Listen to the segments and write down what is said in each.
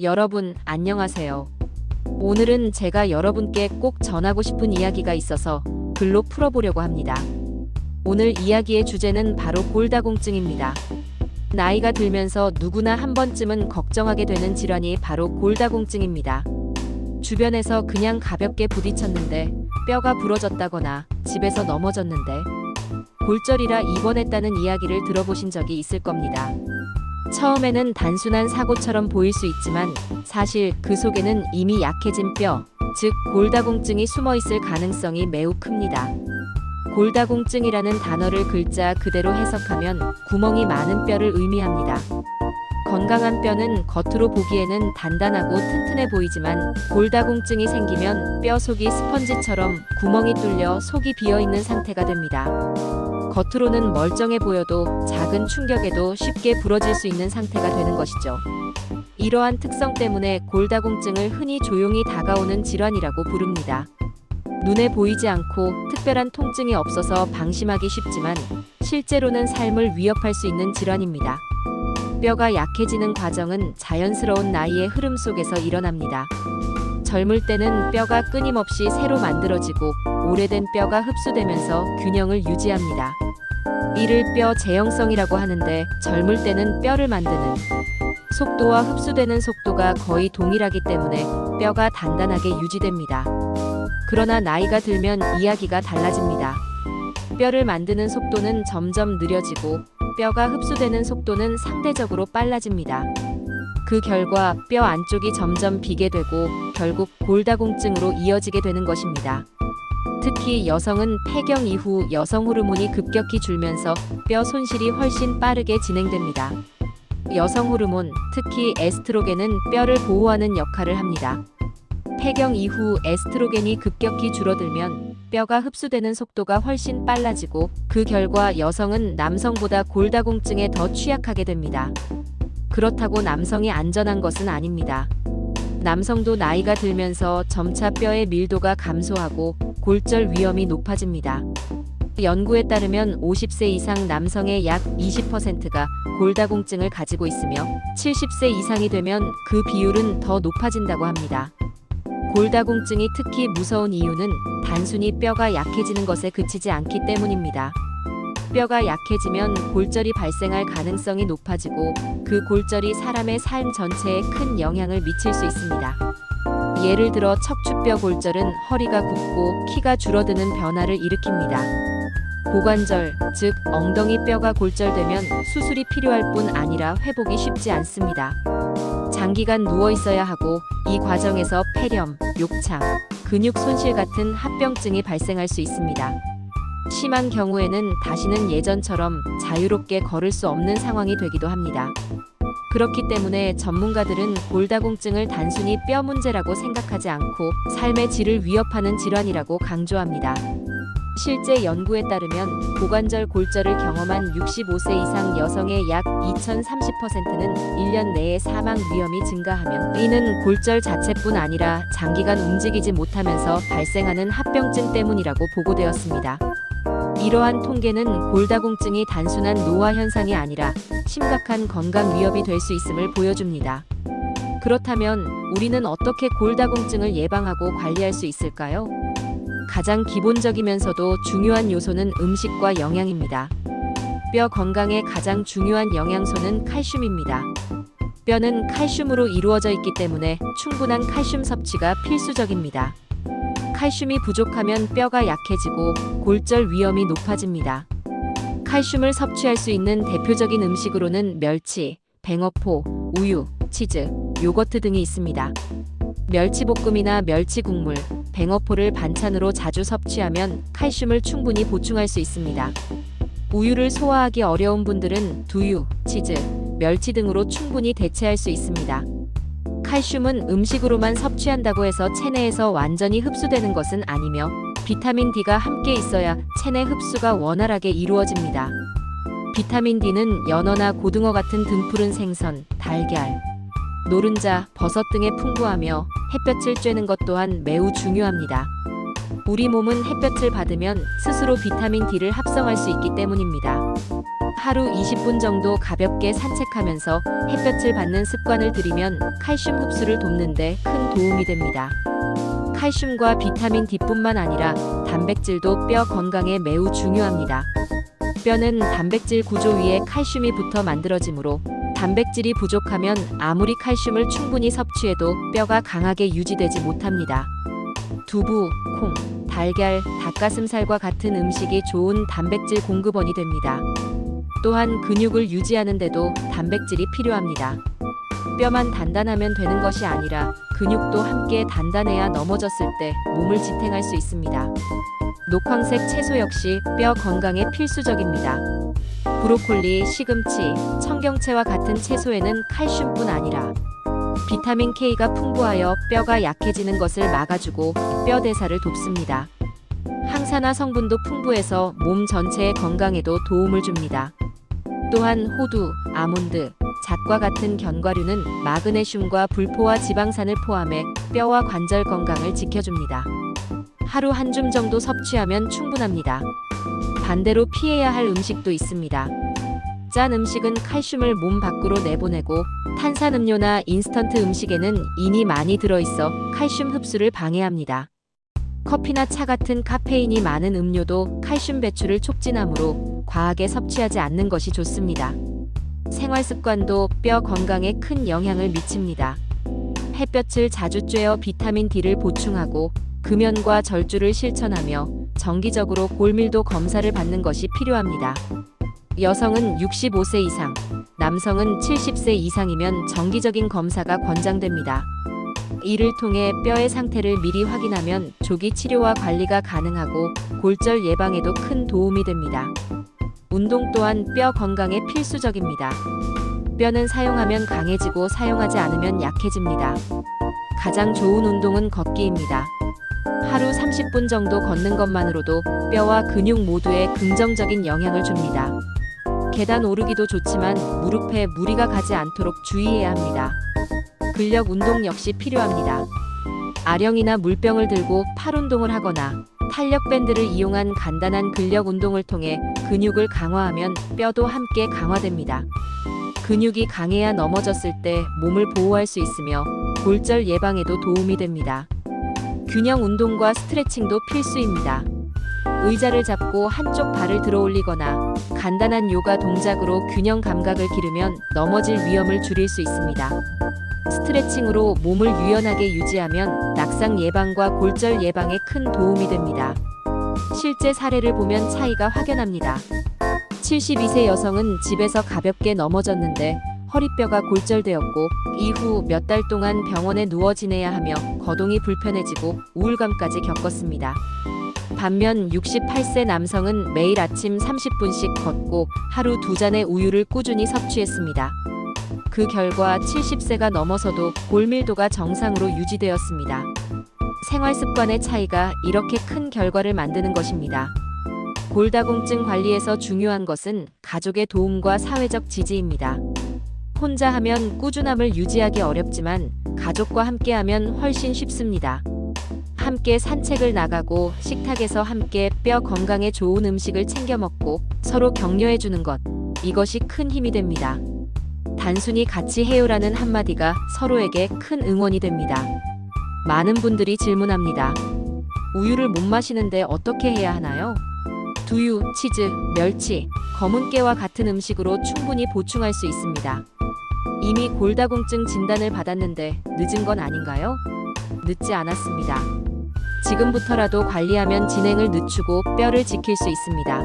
여러분, 안녕하세요. 오늘은 제가 여러분께 꼭 전하고 싶은 이야기가 있어서 글로 풀어보려고 합니다. 오늘 이야기의 주제는 바로 골다공증입니다. 나이가 들면서 누구나 한 번쯤은 걱정하게 되는 질환이 바로 골다공증입니다. 주변에서 그냥 가볍게 부딪혔는데 뼈가 부러졌다거나 집에서 넘어졌는데 골절이라 입원했다는 이야기를 들어보신 적이 있을 겁니다. 처음에는 단순한 사고처럼 보일 수 있지만 사실 그 속에는 이미 약해진 뼈, 즉 골다공증이 숨어 있을 가능성이 매우 큽니다. 골다공증이라는 단어를 글자 그대로 해석하면 구멍이 많은 뼈를 의미합니다. 건강한 뼈는 겉으로 보기에는 단단하고 튼튼해 보이지만 골다공증이 생기면 뼈 속이 스펀지처럼 구멍이 뚫려 속이 비어있는 상태가 됩니다. 겉으로는 멀쩡해 보여도 작은 충격에도 쉽게 부러질 수 있는 상태가 되는 것이죠. 이러한 특성 때문에 골다공증을 흔히 조용히 다가오는 질환이라고 부릅니다. 눈에 보이지 않고 특별한 통증이 없어서 방심하기 쉽지만 실제로는 삶을 위협할 수 있는 질환입니다. 뼈가 약해지는 과정은 자연스러운 나이의 흐름 속에서 일어납니다. 젊을 때는 뼈가 끊임없이 새로 만들어지고 오래된 뼈가 흡수되면서 균형을 유지합니다. 이를 뼈 제형성이라고 하는데 젊을 때는 뼈를 만드는 속도와 흡수되는 속도가 거의 동일하기 때문에 뼈가 단단하게 유지됩니다. 그러나 나이가 들면 이야기가 달라집니다. 뼈를 만드는 속도는 점점 느려지고 뼈가 흡수되는 속도는 상대적으로 빨라집니다. 그 결과 뼈 안쪽이 점점 비게 되고 결국 골다공증으로 이어지게 되는 것입니다. 특히 여성은 폐경 이후 여성 호르몬이 급격히 줄면서 뼈 손실이 훨씬 빠르게 진행됩니다. 여성 호르몬, 특히 에스트로겐은 뼈를 보호하는 역할을 합니다. 폐경 이후 에스트로겐이 급격히 줄어들면 뼈가 흡수되는 속도가 훨씬 빨라지고 그 결과 여성은 남성보다 골다공증에 더 취약하게 됩니다. 그렇다고 남성이 안전한 것은 아닙니다. 남성도 나이가 들면서 점차 뼈의 밀도가 감소하고 골절 위험이 높아집니다. 연구에 따르면 50세 이상 남성의 약 20%가 골다공증을 가지고 있으며 70세 이상이 되면 그 비율은 더 높아진다고 합니다. 골다공증이 특히 무서운 이유는 단순히 뼈가 약해지는 것에 그치지 않기 때문입니다. 뼈가 약해지면 골절이 발생할 가능성이 높아지고 그 골절이 사람의 삶 전체에 큰 영향을 미칠 수 있습니다. 예를 들어 척추뼈 골절은 허리가 굽고 키가 줄어드는 변화를 일으킵니다. 고관절, 즉 엉덩이 뼈가 골절되면 수술이 필요할 뿐 아니라 회복이 쉽지 않습니다. 장기간 누워 있어야 하고 이 과정에서 폐렴, 욕창, 근육 손실 같은 합병증이 발생할 수 있습니다. 심한 경우에는 다시는 예전처럼 자유롭게 걸을 수 없는 상황이 되기도 합니다. 그렇기 때문에 전문가들은 골다공증을 단순히 뼈 문제라고 생각하지 않고 삶의 질을 위협하는 질환이라고 강조합니다. 실제 연구에 따르면 고관절 골절을 경험한 65세 이상 여성의 약 2030%는 1년 내에 사망 위험이 증가하며 이는 골절 자체뿐 아니라 장기간 움직이지 못하면서 발생하는 합병증 때문이라고 보고되었습니다. 이러한 통계는 골다공증이 단순한 노화 현상이 아니라 심각한 건강 위협이 될 수 있음을 보여줍니다. 그렇다면 우리는 어떻게 골다공증을 예방하고 관리할 수 있을까요? 가장 기본적이면서도 중요한 요소는 음식과 영양입니다. 뼈 건강에 가장 중요한 영양소는 칼슘입니다. 뼈는 칼슘으로 이루어져 있기 때문에 충분한 칼슘 섭취가 필수적입니다. 칼슘이 부족하면 뼈가 약해지고 골절 위험이 높아집니다. 칼슘을 섭취할 수 있는 대표적인 음식으로는 멸치, 뱅어포, 우유, 치즈, 요거트 등이 있습니다. 멸치볶음이나 멸치국물, 뱅어포를 반찬으로 자주 섭취하면 칼슘을 충분히 보충할 수 있습니다. 우유를 소화하기 어려운 분들은 두유, 치즈, 멸치 등으로 충분히 대체할 수 있습니다. 칼슘은 음식으로만 섭취한다고 해서 체내에서 완전히 흡수되는 것은 아니며 비타민 D가 함께 있어야 체내 흡수가 원활하게 이루어집니다. 비타민 D는 연어나 고등어 같은 등푸른 생선, 달걀, 노른자, 버섯 등에 풍부하며 햇볕을 쬐는 것 또한 매우 중요합니다. 우리 몸은 햇볕을 받으면 스스로 비타민 D를 합성할 수 있기 때문입니다. 하루 20분 정도 가볍게 산책하면서 햇볕을 받는 습관을 들이면 칼슘 흡수를 돕는데 큰 도움이 됩니다. 칼슘과 비타민 D뿐만 아니라 단백질도 뼈 건강에 매우 중요합니다. 뼈는 단백질 구조 위에 칼슘이 붙어 만들어지므로 단백질이 부족하면 아무리 칼슘을 충분히 섭취해도 뼈가 강하게 유지되지 못합니다. 두부, 콩, 달걀, 닭가슴살과 같은 음식이 좋은 단백질 공급원이 됩니다. 또한 근육을 유지하는 데도 단백질이 필요합니다. 뼈만 단단하면 되는 것이 아니라 근육도 함께 단단해야 넘어졌을 때 몸을 지탱할 수 있습니다. 녹황색 채소 역시 뼈 건강에 필수적입니다. 브로콜리, 시금치, 청경채와 같은 채소에는 칼슘뿐 아니라 비타민 K가 풍부하여 뼈가 약해지는 것을 막아주고 뼈 대사를 돕습니다. 항산화 성분도 풍부해서 몸 전체의 건강에도 도움을 줍니다. 또한 호두, 아몬드, 잣과 같은 견과류는 마그네슘과 불포화 지방산을 포함해 뼈와 관절 건강을 지켜줍니다. 하루 한 줌 정도 섭취하면 충분합니다. 반대로 피해야 할 음식도 있습니다. 짠 음식은 칼슘을 몸 밖으로 내보내고 탄산음료나 인스턴트 음식에는 인이 많이 들어있어 칼슘 흡수를 방해합니다. 커피나 차 같은 카페인이 많은 음료도 칼슘 배출을 촉진하므로 과하게 섭취하지 않는 것이 좋습니다. 생활 습관도 뼈 건강에 큰 영향을 미칩니다. 햇볕을 자주 쬐어 비타민 D를 보충하고 금연과 절주를 실천하며 정기적으로 골밀도 검사를 받는 것이 필요합니다. 여성은 65세 이상, 남성은 70세 이상이면 정기적인 검사가 권장됩니다. 이를 통해 뼈의 상태를 미리 확인하면 조기 치료와 관리가 가능하고 골절 예방에도 큰 도움이 됩니다. 운동 또한 뼈 건강에 필수적입니다. 뼈는 사용하면 강해지고 사용하지 않으면 약해집니다. 가장 좋은 운동은 걷기입니다. 하루 30분 정도 걷는 것만으로도 뼈와 근육 모두에 긍정적인 영향을 줍니다. 계단 오르기도 좋지만 무릎에 무리가 가지 않도록 주의해야 합니다. 근력 운동 역시 필요합니다. 아령이나 물병을 들고 팔 운동을 하거나 탄력 밴드를 이용한 간단한 근력 운동을 통해 근육을 강화하면 뼈도 함께 강화됩니다. 근육이 강해야 넘어졌을 때 몸을 보호할 수 있으며 골절 예방에도 도움이 됩니다. 균형 운동과 스트레칭도 필수입니다. 의자를 잡고 한쪽 발을 들어 올리거나 간단한 요가 동작으로 균형 감각을 기르면 넘어질 위험을 줄일 수 있습니다. 스트레칭으로 몸을 유연하게 유지하면 낙상 예방과 골절 예방에 큰 도움이 됩니다. 실제 사례를 보면 차이가 확연합니다. 72세 여성은 집에서 가볍게 넘어졌는데 허리뼈가 골절되었고 이후 몇 달 동안 병원에 누워 지내야 하며 거동이 불편해지고 우울감까지 겪었습니다. 반면 68세 남성은 매일 아침 30분씩 걷고 하루 2잔의 우유를 꾸준히 섭취했습니다. 그 결과 70세가 넘어서도 골밀도가 정상으로 유지되었습니다. 생활 습관의 차이가 이렇게 큰 결과를 만드는 것입니다. 골다공증 관리에서 중요한 것은 가족의 도움과 사회적 지지입니다. 혼자 하면 꾸준함을 유지하기 어렵지만 가족과 함께하면 훨씬 쉽습니다. 함께 산책을 나가고 식탁에서 함께 뼈 건강에 좋은 음식을 챙겨 먹고 서로 격려해주는 것, 이것이 큰 힘이 됩니다. 단순히 같이 해요라는 한마디가 서로에게 큰 응원이 됩니다. 많은 분들이 질문합니다. 우유를 못 마시는데 어떻게 해야 하나요? 두유, 치즈, 멸치, 검은 깨와 같은 음식으로 충분히 보충할 수 있습니다. 이미 골다공증 진단을 받았는데 늦은 건 아닌가요? 늦지 않았습니다. 지금부터라도 관리하면 진행을 늦추고 뼈를 지킬 수 있습니다.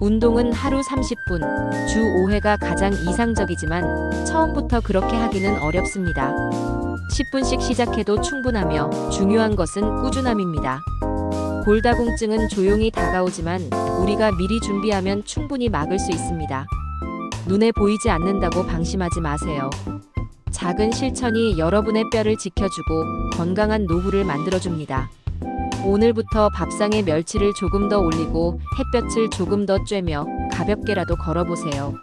운동은 하루 30분, 주 5회가 가장 이상적이지만 처음부터 그렇게 하기는 어렵습니다. 10분씩 시작해도 충분하며 중요한 것은 꾸준함입니다. 골다공증은 조용히 다가오지만 우리가 미리 준비하면 충분히 막을 수 있습니다. 눈에 보이지 않는다고 방심하지 마세요. 작은 실천이 여러분의 뼈를 지켜주고 건강한 노후를 만들어줍니다. 오늘부터 밥상에 멸치를 조금 더 올리고 햇볕을 조금 더 쬐며 가볍게라도 걸어보세요.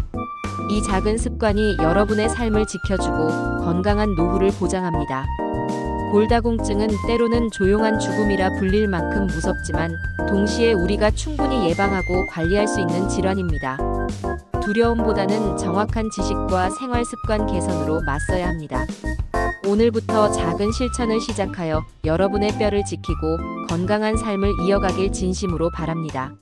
이 작은 습관이 여러분의 삶을 지켜주고 건강한 노후를 보장합니다. 골다공증은 때로는 조용한 죽음이라 불릴 만큼 무섭지만 동시에 우리가 충분히 예방하고 관리할 수 있는 질환입니다. 두려움보다는 정확한 지식과 생활 습관 개선으로 맞서야 합니다. 오늘부터 작은 실천을 시작하여 여러분의 뼈를 지키고 건강한 삶을 이어가길 진심으로 바랍니다.